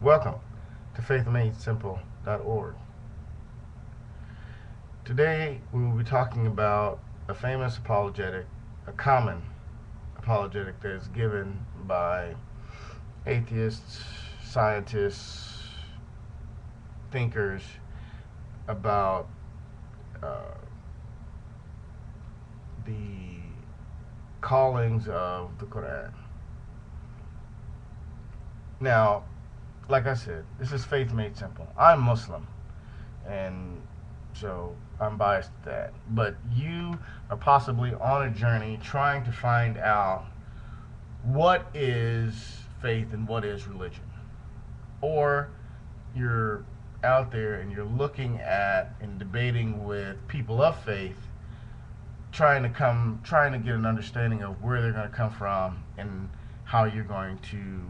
Welcome to faithmadesimple.org. Today we will be talking about a famous apologetic, a common apologetic that is given by atheists, scientists, thinkers about the callings of the Quran. Now, like I said, this is Faith Made Simple. I'm Muslim, and so I'm biased to that. But you are possibly on a journey trying to find out what is faith and what is religion. Or you're out there and you're looking at and debating with people of faith, trying to get an understanding of where they're going to come from and how you're going to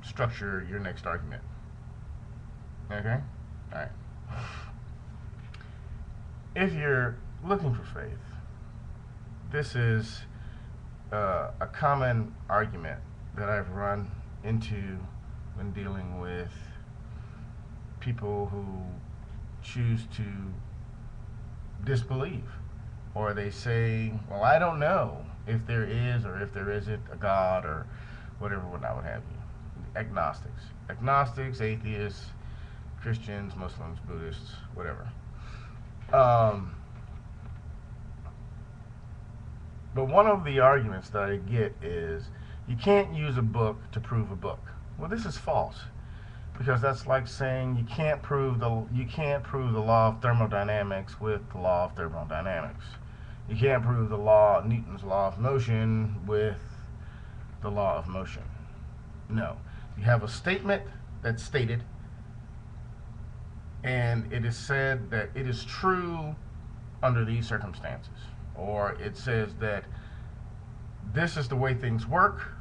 structure your next argument. Okay? All right. If you're looking for faith, this is a common argument that I've run into when dealing with people who choose to disbelieve. Or they say, well, I don't know if there is or if there isn't a God or whatever, what have you. Agnostics, atheists, Christians, Muslims, Buddhists, whatever. But one of the arguments that I get is you can't use a book to prove a book. Well, this is false, because that's like saying you can't prove the law of thermodynamics with the law of thermodynamics. You can't prove Newton's law of motion with the law of motion. No. You have a statement that's stated, and it is said that it is true under these circumstances. Or it says that this is the way things work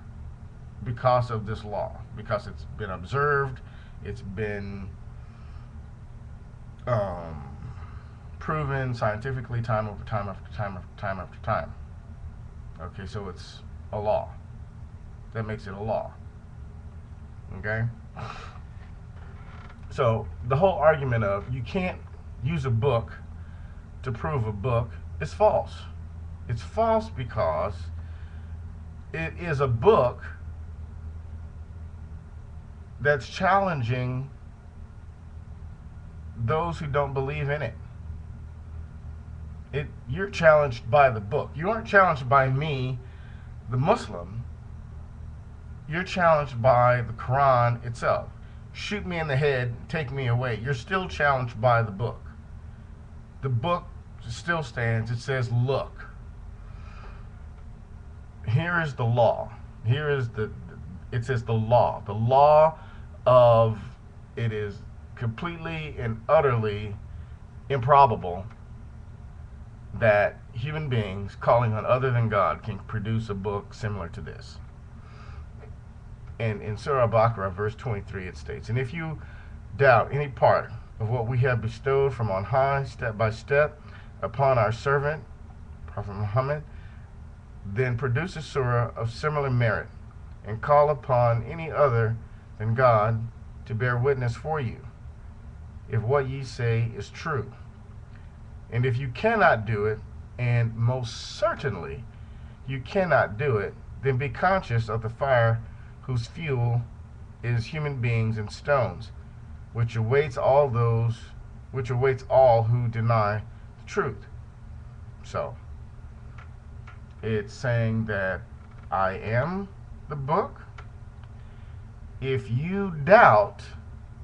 because of this law, because it's been observed, it's been proven scientifically time over time after time after time after time. Okay, so it's a law. That makes it a law. Okay? So the whole argument of you can't use a book to prove a book is false. It's false because it is a book that's challenging those who don't believe in it. You're challenged by the book. You aren't challenged by me, the Muslim. You're challenged by the Quran itself. Shoot me in the head, take me away. You're still challenged by the book. The book still stands. It says, look, here is the law. It says the law. The law of it is completely and utterly improbable that human beings calling on other than God can produce a book similar to this. And in Surah Baqarah, verse 23, it states, and if you doubt any part of what we have bestowed from on high, step by step, upon our servant, Prophet Muhammad, then produce a surah of similar merit, and call upon any other than God to bear witness for you, if what ye say is true. And if you cannot do it, and most certainly you cannot do it, then be conscious of the fire whose fuel is human beings and stones, which awaits all who deny the truth. So it's saying that I am the book. If you doubt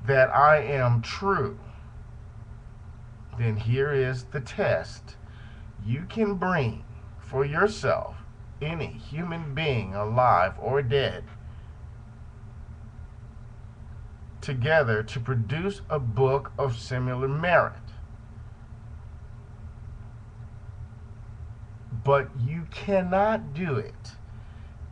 that I am true, then here is the test you can bring for yourself, any human being, alive or dead, together to produce a book of similar merit. But you cannot do it.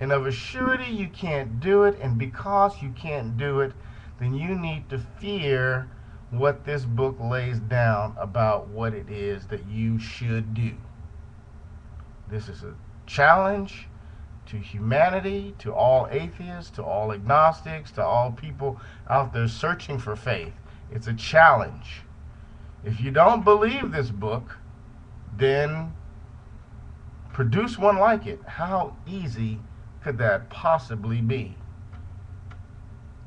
And of a surety you can't do it, and because you can't do it, then you need to fear what this book lays down about what it is that you should do. This is a challenge to humanity, to all atheists, to all agnostics, to all people out there searching for faith. It's a challenge. If you don't believe this book, then produce one like it. How easy could that possibly be?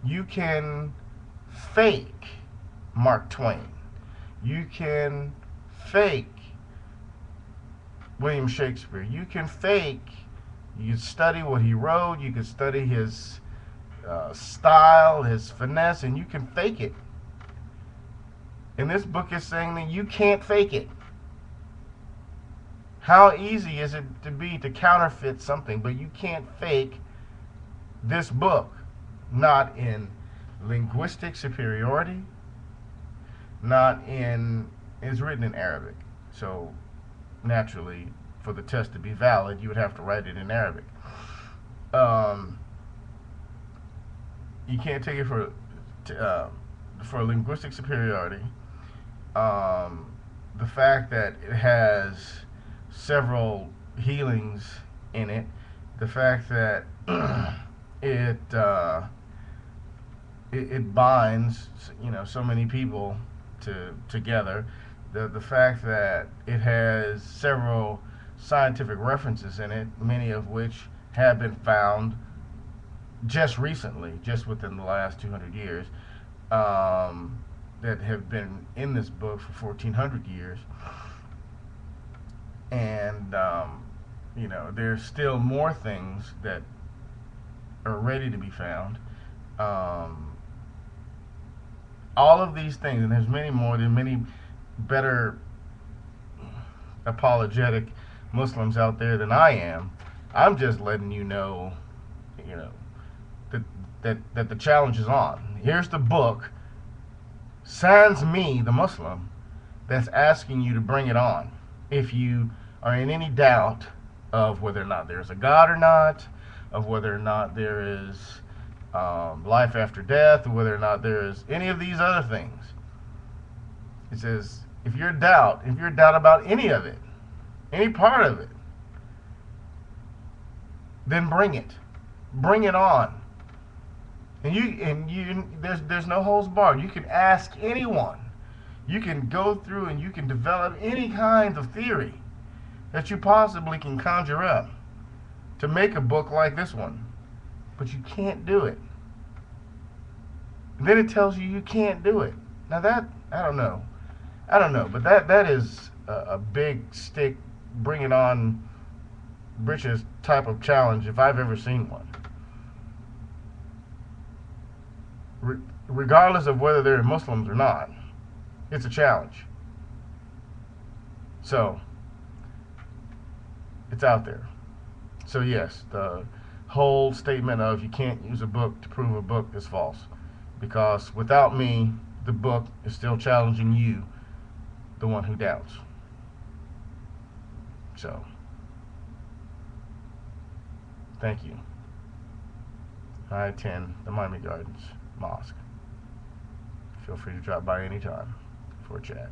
You can fake Mark Twain. You can fake William Shakespeare. You can study what he wrote. You can study his style, his finesse, and you can fake it. And this book is saying that you can't fake it. How easy is it to counterfeit something, but you can't fake this book. Not in linguistic superiority, not in, it's written in Arabic. So naturally, for the test to be valid, you would have to write it in Arabic. You can't take it for linguistic superiority. The fact that it has several healings in it, the fact that it binds, so many people together. The fact that it has several scientific references in it, many of which have been found just recently, just within the last 200 years, that have been in this book for 1400 years. And there's still more things that are ready to be found. All of these things, and there's many more, there's many better apologetic Muslims out there than I am. I'm just letting you know, that the challenge is on. Here's the book, sans me, the Muslim, that's asking you to bring it on. If you are in any doubt of whether or not there's a God or not, of whether or not there is life after death, or whether or not there is any of these other things, it says, if you're in doubt about any of it, any part of it, then bring it on. And there's no holds barred. You can ask anyone. You can go through and you can develop any kind of theory that you possibly can conjure up to make a book like this one, but you can't do it. And then it tells you can't do it. Now that, I don't know, but that is a big stick, bring it on britches type of challenge if I've ever seen one. Regardless of whether they're Muslims or not, it's a challenge. So it's out there. So yes, the whole statement of you can't use a book to prove a book is false, because without me, the book is still challenging you, the one who doubts. So thank you. I attend the Miami Gardens Mosque. Feel free to drop by anytime for a chat.